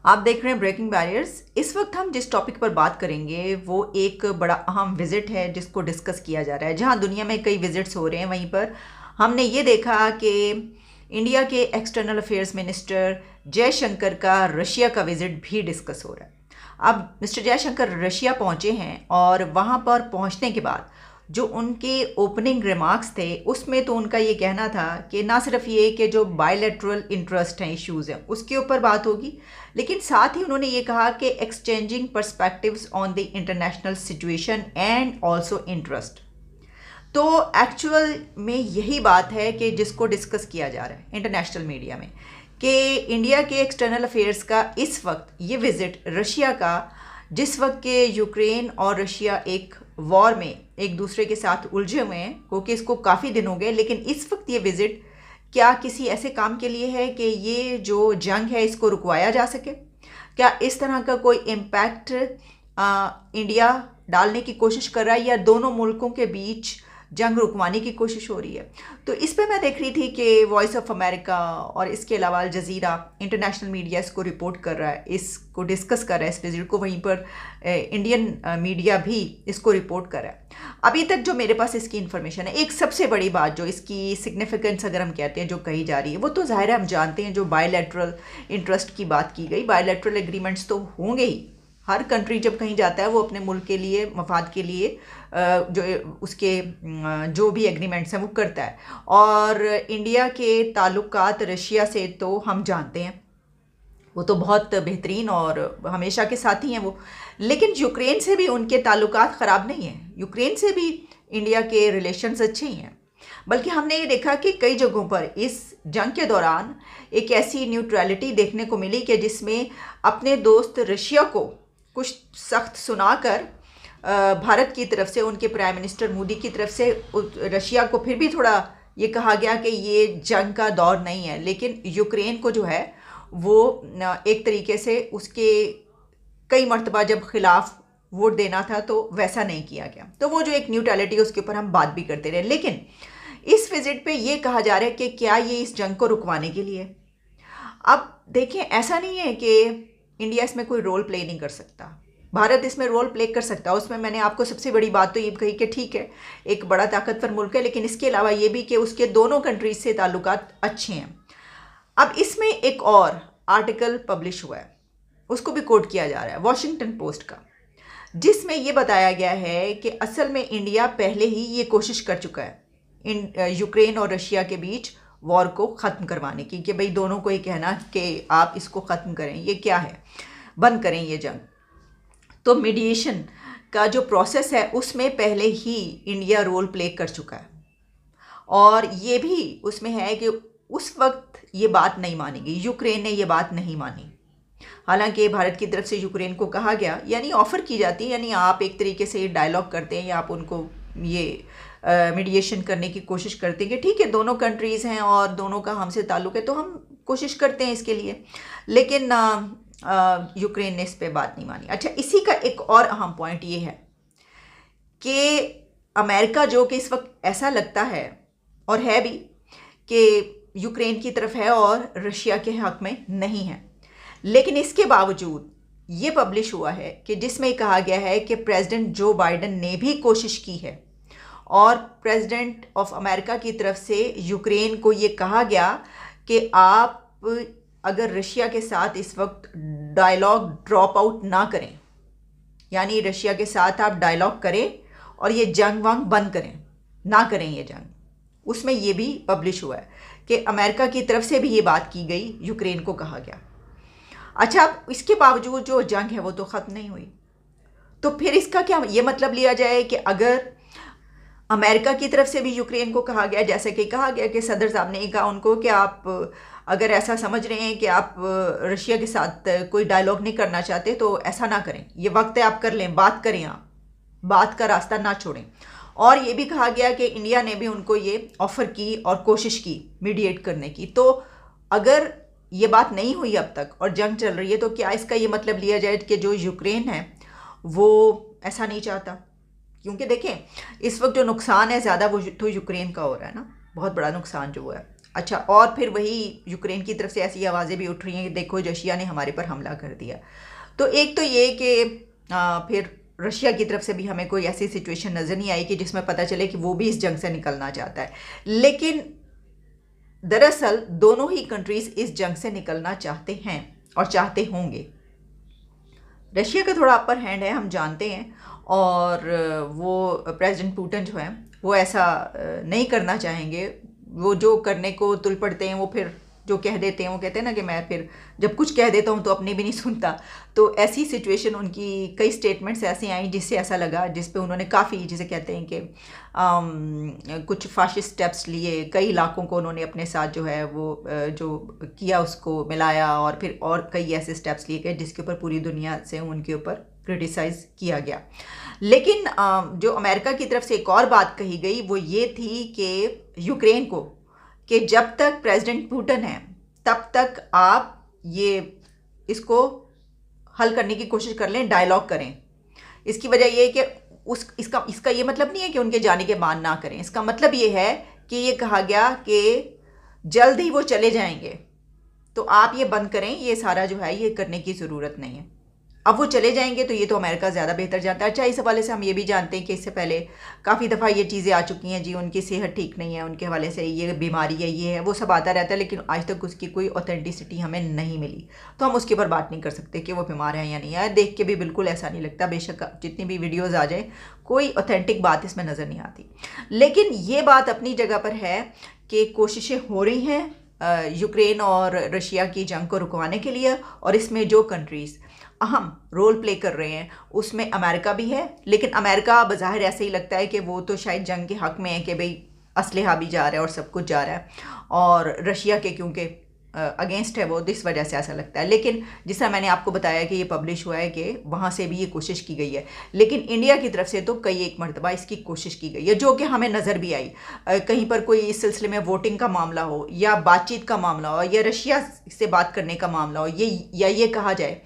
आप देख रहे हैं ब्रेकिंग बैरियर्स। इस वक्त हम जिस टॉपिक पर बात करेंगे वो एक बड़ा अहम विजिट है जिसको डिस्कस किया जा रहा है। जहां दुनिया में कई विजिट्स हो रहे हैं वहीं पर हमने ये देखा कि इंडिया के एक्सटर्नल अफेयर्स मिनिस्टर जयशंकर का रशिया का विजिट भी डिस्कस हो रहा है। अब मिस्टर जयशंकर रशिया पहुंचे हैं और वहां पर पहुंचने के बाद जो उनके ओपनिंग रिमार्क्स थे उसमें तो उनका ये कहना था कि ना सिर्फ ये कि जो बायलैटरल इंटरेस्ट हैं, इश्यूज़ हैं, उसके ऊपर बात होगी, लेकिन साथ ही उन्होंने ये कहा कि exchanging perspectives on the international situation and also interest. तो एक्चुअल में यही बात है कि जिसको डिस्कस किया जा रहा है इंटरनेशनल मीडिया में कि इंडिया के एक्सटर्नल अफेयर्स का इस वक्त ये विज़िट रशिया का, जिस वक्त के यूक्रेन और रशिया एक वॉर में एक दूसरे के साथ उलझे हुए हैं, क्योंकि इसको काफ़ी दिन हो गए, लेकिन इस वक्त ये विज़िट क्या किसी ऐसे काम के लिए है कि ये जो जंग है इसको रुकवाया जा सके? क्या इस तरह का कोई इम्पैक्ट इंडिया डालने की कोशिश कर रहा है या दोनों मुल्कों के बीच जंग रुकवाने की कोशिश हो रही है? तो इस पे मैं देख रही थी कि वॉइस ऑफ अमेरिका और इसके अलावा अल जज़ीरा इंटरनेशनल मीडिया इसको रिपोर्ट कर रहा है, इसको डिस्कस कर रहा है इस विजिट को। वहीं पर इंडियन मीडिया भी इसको रिपोर्ट कर रहा है। अभी तक जो मेरे पास इसकी इन्फॉर्मेशन है, एक सबसे बड़ी बात जो इसकी सिग्निफिकेंस अगर हम कहते हैं जो कही जा रही है, वो तो ज़ाहिर है हम जानते हैं, जो बायलैटरल इंटरेस्ट की बात की गई, बायलैटरल एग्रीमेंट्स तो होंगे ही। हर कंट्री जब कहीं जाता है वो अपने मुल्क के लिए, मफाद के लिए जो उसके जो भी एग्रीमेंट्स हैं वो करता है। और इंडिया के ताल्लुकात रशिया से तो हम जानते हैं, वो तो बहुत बेहतरीन और हमेशा के साथ ही हैं वो। लेकिन यूक्रेन से भी उनके ताल्लुकात ख़राब नहीं हैं, यूक्रेन से भी इंडिया के रिलेशंस अच्छे ही हैं। बल्कि हमने ये देखा कि कई जगहों पर इस जंग के दौरान एक ऐसी न्यूट्रलिटी देखने को मिली कि जिसमें अपने दोस्त रशिया को कुछ सख्त सुनाकर भारत की तरफ से, उनके प्राइम मिनिस्टर मोदी की तरफ से रशिया को फिर भी थोड़ा ये कहा गया कि ये जंग का दौर नहीं है, लेकिन यूक्रेन को जो है वो एक तरीके से उसके कई मरतबा जब खिलाफ वोट देना था तो वैसा नहीं किया गया। तो वो जो एक न्यूट्रलिटी उसके ऊपर हम बात भी करते रहे। लेकिन इस विजिट पे ये कहा जा रहा है कि क्या ये इस जंग को रुकवाने के लिए? अब देखें, ऐसा नहीं है कि इंडिया इसमें कोई रोल प्ले नहीं कर सकता, भारत इसमें रोल प्ले कर सकता है। उसमें मैंने आपको सबसे बड़ी बात तो ये कही कि ठीक है एक बड़ा ताकतवर मुल्क है, लेकिन इसके अलावा ये भी कि उसके दोनों कंट्रीज से ताल्लुकात अच्छे हैं। अब इसमें एक और आर्टिकल पब्लिश हुआ है, उसको भी कोट किया जा रहा है वॉशिंगटन पोस्ट का, जिसमें ये बताया गया है कि असल में इंडिया पहले ही ये कोशिश कर चुका है यूक्रेन और रशिया के बीच वॉर को ख़त्म करवाने की, कि भाई दोनों को ये कहना कि आप इसको ख़त्म करें, ये क्या है, बंद करें ये जंग। तो मीडिएशन का जो प्रोसेस है उसमें पहले ही इंडिया रोल प्ले कर चुका है, और ये भी उसमें है कि उस वक्त ये बात नहीं मानी गई, यूक्रेन ने ये बात नहीं मानी। हालांकि भारत की तरफ से यूक्रेन को कहा गया, यानी ऑफ़र की जाती है, यानी आप एक तरीके से डायलॉग करते हैं या आप उनको ये मीडिएशन करने की कोशिश करते हैं कि ठीक है दोनों कंट्रीज़ हैं और दोनों का हमसे ताल्लुक़ है तो हम कोशिश करते हैं इसके लिए, लेकिन यूक्रेन ने इस पे बात नहीं मानी। अच्छा, इसी का एक और अहम पॉइंट ये है कि अमेरिका जो कि इस वक्त ऐसा लगता है और है भी कि यूक्रेन की तरफ है और रशिया के हक़ में नहीं है, लेकिन इसके बावजूद ये पब्लिश हुआ है कि जिसमें कहा गया है कि प्रेसिडेंट जो बाइडेन ने भी कोशिश की है और प्रेसिडेंट ऑफ अमेरिका की तरफ से यूक्रेन को ये कहा गया कि आप अगर रशिया के साथ इस वक्त डायलॉग ड्रॉप आउट ना करें, यानी रशिया के साथ आप डायलॉग करें और ये जंग वंग बंद करें, ना करें ये जंग, उसमें ये भी पब्लिश हुआ है कि अमेरिका की तरफ से भी ये बात की गई, यूक्रेन को कहा गया। अच्छा, अब इसके बावजूद जो जंग है वो तो ख़त्म नहीं हुई, तो फिर इसका क्या ये मतलब लिया जाए कि अगर अमेरिका की तरफ से भी यूक्रेन को कहा गया, जैसे कि कहा गया कि सदर साहब ने कहा उनको कि आप अगर ऐसा समझ रहे हैं कि आप रशिया के साथ कोई डायलॉग नहीं करना चाहते तो ऐसा ना करें, ये वक्त है आप कर लें, बात करें, आप बात का रास्ता ना छोड़ें। और ये भी कहा गया कि इंडिया ने भी उनको ये ऑफ़र की और कोशिश की मीडिएट करने की। तो अगर ये बात नहीं हुई अब तक और जंग चल रही है तो क्या इसका ये मतलब लिया जाए कि जो यूक्रेन है वो ऐसा नहीं चाहता? क्योंकि देखें इस वक्त जो नुकसान है ज़्यादा वो तो यूक्रेन का हो रहा है ना, बहुत बड़ा नुकसान जो हुआ है। अच्छा, और फिर वही यूक्रेन की तरफ से ऐसी आवाज़ें भी उठ रही हैं कि देखो रशिया ने हमारे पर हमला कर दिया। तो एक तो ये कि फिर रशिया की तरफ से भी हमें कोई ऐसी सिचुएशन नज़र नहीं आई कि जिसमें पता चले कि वो भी इस जंग से निकलना चाहता है। लेकिन दरअसल दोनों ही कंट्रीज इस जंग से निकलना चाहते हैं और चाहते होंगे। रशिया का थोड़ा अपर हैंड है, हम जानते हैं, और वो प्रेसिडेंट पुतिन जो है वो ऐसा नहीं करना चाहेंगे। वो जो करने को तुल पड़ते हैं वो फिर जो कह देते हैं, वो कहते हैं ना कि मैं फिर जब कुछ कह देता हूँ तो अपनी भी नहीं सुनता। तो ऐसी सिचुएशन, उनकी कई स्टेटमेंट्स ऐसी आई जिससे ऐसा लगा, जिस पे उन्होंने काफ़ी, जिसे कहते हैं कि कुछ फाशिस्ट स्टेप्स लिए, कई इलाकों को उन्होंने अपने साथ जो है वो जो किया उसको मिलाया, और फिर और कई ऐसे स्टेप्स लिए गए जिसके ऊपर पूरी दुनिया से उनके ऊपर क्रिटिसाइज़ किया गया। लेकिन जो अमेरिका की तरफ से एक और बात कही गई वो ये थी कि यूक्रेन को, कि जब तक प्रेसिडेंट पुतिन है तब तक आप ये इसको हल करने की कोशिश कर लें, डायलॉग करें। इसकी वजह ये है कि इसका ये मतलब नहीं है कि उनके जाने के बाद ना करें। इसका मतलब ये है कि ये कहा गया कि जल्द ही वो चले जाएंगे, तो आप ये बंद करें, ये सारा जो है ये करने की ज़रूरत नहीं है। अब वो चले जाएंगे तो ये तो अमेरिका ज़्यादा बेहतर जानता है। अच्छा, इस हवाले से हम ये भी जानते हैं कि इससे पहले काफ़ी दफ़ा ये चीज़ें आ चुकी हैं जी, उनकी सेहत ठीक नहीं है, उनके हवाले से ये बीमारी है, ये है, वो सब आता रहता है, लेकिन आज तक उसकी कोई ऑथेंटिसिटी हमें नहीं मिली। तो हम उसके ऊपर बात नहीं कर सकते कि वो बीमार है या नहीं है। देख के भी बिल्कुल ऐसा नहीं लगता, बेशक जितनी भी वीडियोज़ आ जाए कोई ऑथेंटिक बात इसमें नज़र नहीं आती। लेकिन ये बात अपनी जगह पर है कि कोशिशें हो रही हैं यूक्रेन और रशिया की जंग को रुकवाने के लिए, और इसमें जो कंट्रीज़ अहम रोल प्ले कर रहे हैं उसमें अमेरिका भी है। लेकिन अमेरिका बज़ाहिर ऐसे ही लगता है कि वो तो शायद जंग के हक़ में है कि भाई असलहा भी जा रहा है और सब कुछ जा रहा है, और रशिया के क्योंकि अगेंस्ट है वो, तो इस वजह से ऐसा लगता है। लेकिन जिस तरह मैंने आपको बताया कि ये पब्लिश हुआ है कि वहाँ से भी ये कोशिश की गई है, लेकिन इंडिया की तरफ से तो कई एक मरतबा इसकी कोशिश की गई है, जो कि हमें नज़र भी आई। कहीं पर कोई इस सिलसिले में वोटिंग का मामला हो, या बातचीत का मामला हो, या रशिया से बात करने का मामला हो, ये कहा जाए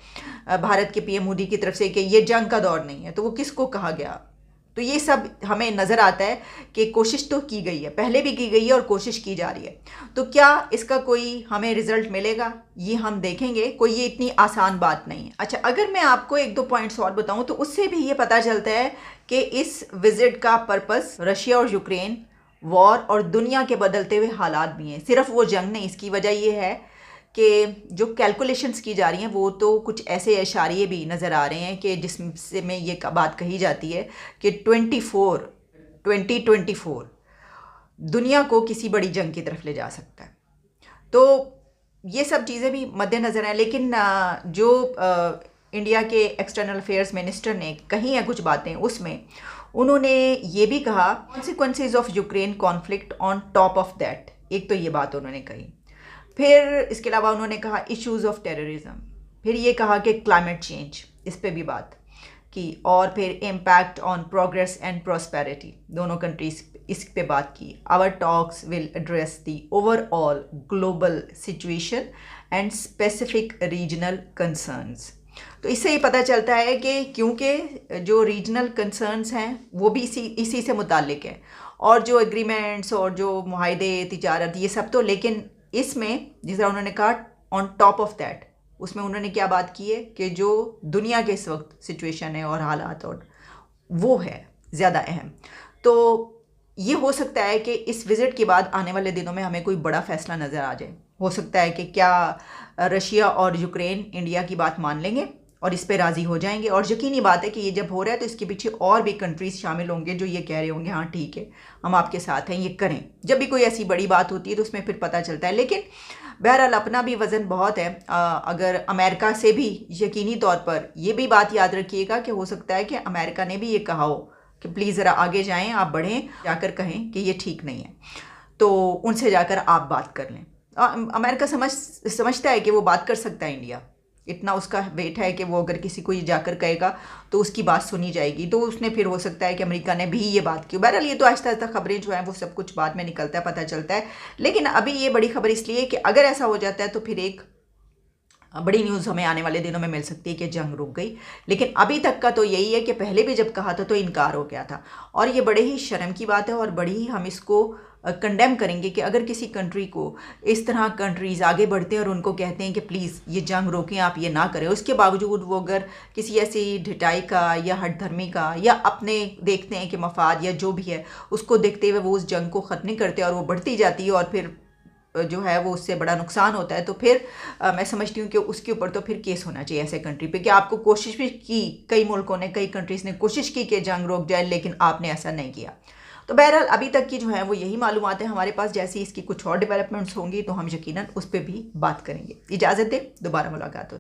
भारत के पीएम मोदी की तरफ से कि ये जंग का दौर नहीं है, तो वो किसको कहा गया? तो ये सब हमें नज़र आता है कि कोशिश तो की गई है, पहले भी की गई है और कोशिश की जा रही है। तो क्या इसका कोई हमें रिज़ल्ट मिलेगा, ये हम देखेंगे। कोई ये इतनी आसान बात नहीं है। अच्छा, अगर मैं आपको एक दो पॉइंट्स और बताऊं तो उससे भी ये पता चलता है कि इस विज़िट का पर्पस रशिया और यूक्रेन वॉर और दुनिया के बदलते हुए हालात भी हैं, सिर्फ वो जंग नहीं। इसकी वजह ये है कि जो कैलकुलेशंस की जा रही हैं वो तो कुछ ऐसे इशारे भी नज़र आ रहे हैं कि जिसमें ये बात कही जाती है कि 2024 दुनिया को किसी बड़ी जंग की तरफ ले जा सकता है। तो ये सब चीज़ें भी मद्देनज़र हैं। लेकिन जो इंडिया के एक्सटर्नल अफेयर्स मिनिस्टर ने कही हैं कुछ बातें, उसमें उन्होंने ये भी कहा consequences of Ukraine conflict on top of that, एक तो ये बात उन्होंने कही। फिर इसके अलावा उन्होंने कहा इश्यूज़ ऑफ टेररिज्म, फिर ये कहा कि क्लाइमेट चेंज, इस पे भी बात की, और फिर impact on progress and prosperity, दोनों कंट्रीज इस पे बात की। Our talks will address the overall global situation and specific regional concerns. तो इससे ये पता चलता है कि क्योंकि जो रीजनल कंसर्न्स हैं वो भी इसी से मुताल्लिक है, और जो एग्रीमेंट्स और जो मुआहदे तिजारत ये सब तो, लेकिन इसमें जिस तरह उन्होंने कहा ऑन टॉप ऑफ दैट, उसमें उन्होंने क्या बात की है कि जो दुनिया के इस वक्त सिचुएशन है और हालात, और वो है ज़्यादा अहम। तो ये हो सकता है कि इस विज़िट के बाद आने वाले दिनों में हमें कोई बड़ा फ़ैसला नज़र आ जाए। हो सकता है कि क्या रशिया और यूक्रेन इंडिया की बात मान लेंगे और इस पे राज़ी हो जाएंगे, और यकीनी बात है कि ये जब हो रहा है तो इसके पीछे और भी कंट्रीज़ शामिल होंगे जो ये कह रहे होंगे हाँ ठीक है हम आपके साथ हैं, ये करें। जब भी कोई ऐसी बड़ी बात होती है तो उसमें फिर पता चलता है। लेकिन बहरहाल अपना भी वज़न बहुत है। अगर अमेरिका से भी यकीनी तौर पर ये भी बात याद रखिएगा कि हो सकता है कि अमेरिका ने भी ये कहा हो कि प्लीज़ ज़रा आगे जाएँ, आप बढ़ें, जाकर कहें कि ये ठीक नहीं है, तो उनसे जाकर आप बात कर लें। अमेरिका समझता है कि वो बात कर सकता है, इंडिया इतना उसका वेट है कि वो अगर किसी को ये जाकर कहेगा तो उसकी बात सुनी जाएगी। तो उसने फिर हो सकता है कि अमेरिका ने भी ये बात की। बहरहाल ये तो आहिस्ता आहिस्ता खबरें जो हैं वो सब कुछ बाद में निकलता है, पता चलता है। लेकिन अभी ये बड़ी खबर इसलिए कि अगर ऐसा हो जाता है तो फिर एक बड़ी न्यूज़ हमें आने वाले दिनों में मिल सकती है कि जंग रुक गई। लेकिन अभी तक का तो यही है कि पहले भी जब कहा था तो इनकार हो गया था, और ये बड़े ही शर्म की बात है और बड़ी ही हम इसको कंडेम करेंगे कि अगर किसी कंट्री को इस तरह कंट्रीज़ आगे बढ़ते हैं और उनको कहते हैं कि प्लीज़ ये जंग रोकें, आप ये ना करें, उसके बावजूद वो अगर किसी ऐसी ढिठाई का या हठधर्मी का या अपने देखते हैं कि मफाद या जो भी है उसको देखते हुए वो उस जंग को ख़त्म नहीं करते और वो बढ़ती जाती है और फिर जो है वो उससे बड़ा नुकसान होता है, तो फिर मैं समझती हूँ कि उसके ऊपर तो फिर केस होना चाहिए ऐसे कंट्री पे कि आपको कोशिश भी की, कई मुल्कों ने, कई कंट्रीज़ ने कोशिश की कि जंग रोक जाए, लेकिन आपने ऐसा नहीं किया। तो बहरहाल अभी तक की जो है वो यही मालूमात है हमारे पास। जैसी इसकी कुछ और डेवलपमेंट्स होंगी तो हम यकीनन उस पर भी बात करेंगे। इजाज़त दें, दोबारा मुलाकात हो।